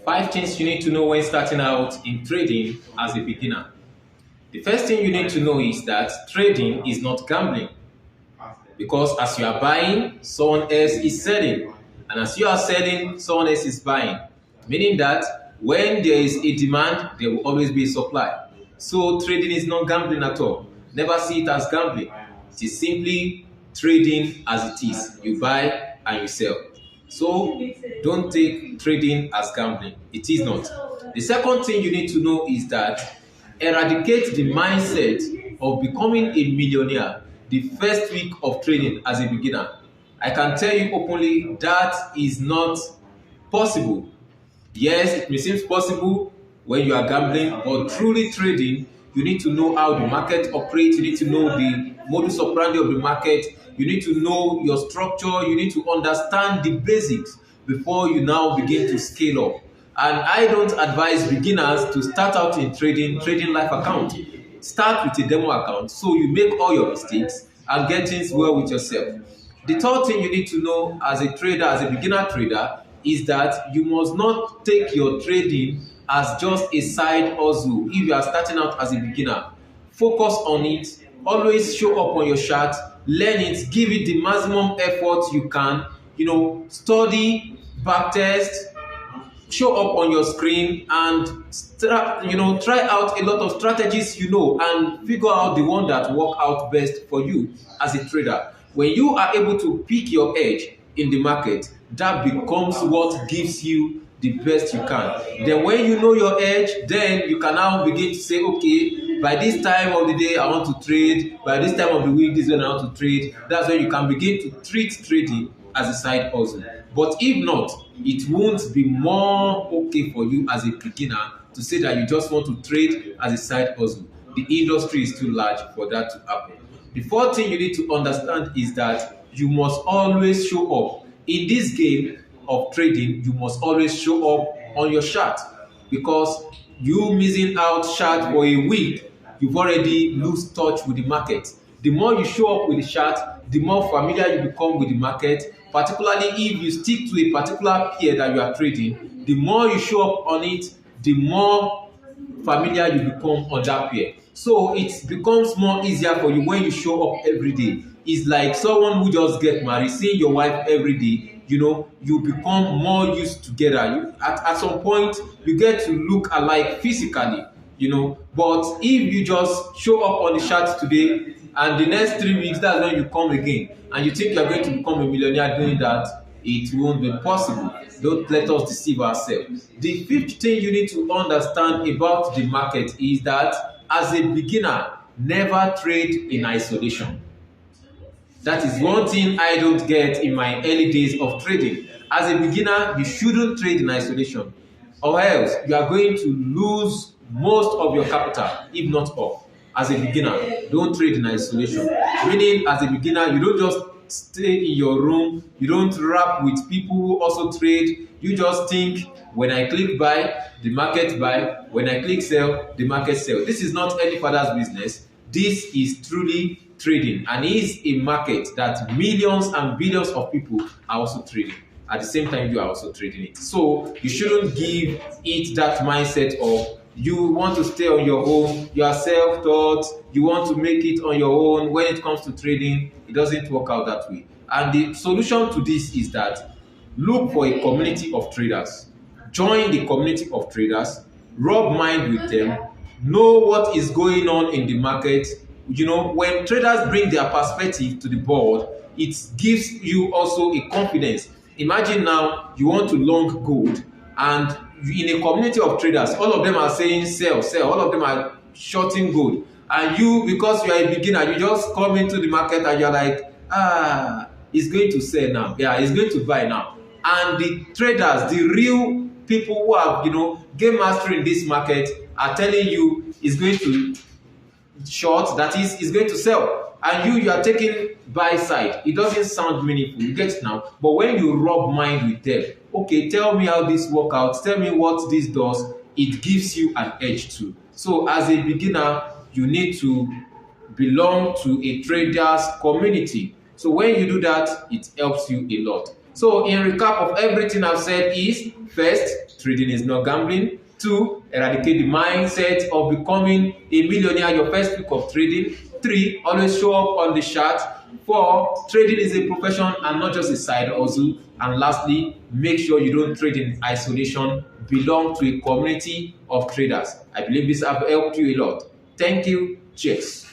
Five things you need to know when starting out in trading as a beginner. The first thing you need to know is that trading is not gambling, because as you are buying, someone else is selling, and as you are selling, someone else is buying. Meaning that when there is a demand, there will always be a supply. So trading is not gambling at all. Never see it as gambling. It is simply trading as it is. You buy and you sell. So don't take trading as gambling. It is not. The second thing you need to know is that eradicate the mindset of becoming a millionaire the first week of trading as a beginner. I can tell you openly that is not possible. Yes, it may seem possible when you are gambling, but truly trading, you need to know how the market operates, you need to know the modus operandi of the market, you need to know your structure, you need to understand the basics before you now begin to scale up. And I don't advise beginners to start out in trading life account. Start with a demo account so you make all your mistakes and get things well with yourself. The third thing you need to know as a trader, as a beginner trader, is that you must not take your trading as just a side hustle. If you are starting out as a beginner, focus on it, always show up on your chart, learn it, give it the maximum effort you can, study, backtest, show up on your screen and try out a lot of strategies and figure out the one that work out best for you as a trader. When you are able to pick your edge in the market, that becomes what gives you the best you can. Then when you know your edge, then you can now begin to say, okay, by this time of the day I want to trade, by this time of the week this is when I want to trade. That's when you can begin to treat trading as a side hustle. But if not, it won't be more okay for you as a beginner to say that you just want to trade as a side hustle. The industry is too large for that to happen. The fourth thing you need to understand is that you must always show up. In this game of trading, you must always show up on your chart, because you missing out chart for a week, you've already lose touch with the market. The more you show up with the chart, the more familiar you become with the market, particularly if you stick to a particular pair that you are trading. The more you show up on it, the more familiar you become on that pair. So it becomes more easier for you when you show up every day. It's like someone who just get married, seeing your wife every day, you become more used together. At some point, you get to look alike physically, But if you just show up on the chart today and the next 3 weeks, that's when you come again, and you think you're going to become a millionaire doing that, it won't be possible. Don't let us deceive ourselves. The fifth thing you need to understand about the market is that as a beginner, never trade in isolation. That is one thing I don't get in my early days of trading. As a beginner, you shouldn't trade in isolation, or else you are going to lose most of your capital, if not all. As a beginner, don't trade in isolation. Meaning, as a beginner, you don't just stay in your room, you don't rap with people who also trade. You just think, when I click buy, the market buy. When I click sell, the market sell. This is not any father's business. This is truly trading, and it is a market that millions and billions of people are also trading. At the same time, you are also trading it. So you shouldn't give it that mindset of you want to stay on your own, you are self-taught, you want to make it on your own. When it comes to trading, it doesn't work out that way. And the solution to this is that look for a community of traders. Join the community of traders, rub mind with them, know what is going on in the market. When traders bring their perspective to the board, it gives you also a confidence. Imagine now you want to long gold, and in a community of traders, all of them are saying sell, sell, all of them are shorting gold. And you, because you are a beginner, you just come into the market and you're like, it's going to sell now. Yeah, it's going to buy now. And the traders, the real people who have, game mastery in this market are telling you it's going to short, that is, it's going to sell. And you are taking buy side. It doesn't sound meaningful, you get it now. But when you rub mind with them, okay, tell me how this works out, tell me what this does, it gives you an edge too. So as a beginner, you need to belong to a traders community. So when you do that, it helps you a lot. So in recap of everything I've said is, first, trading is not gambling. 2, eradicate the mindset of becoming a millionaire your first week of trading. 3, always show up on the chart. 4, trading is a profession and not just a side hustle. And lastly, make sure you don't trade in isolation. Belong to a community of traders. I believe this have helped you a lot. Thank you. Cheers.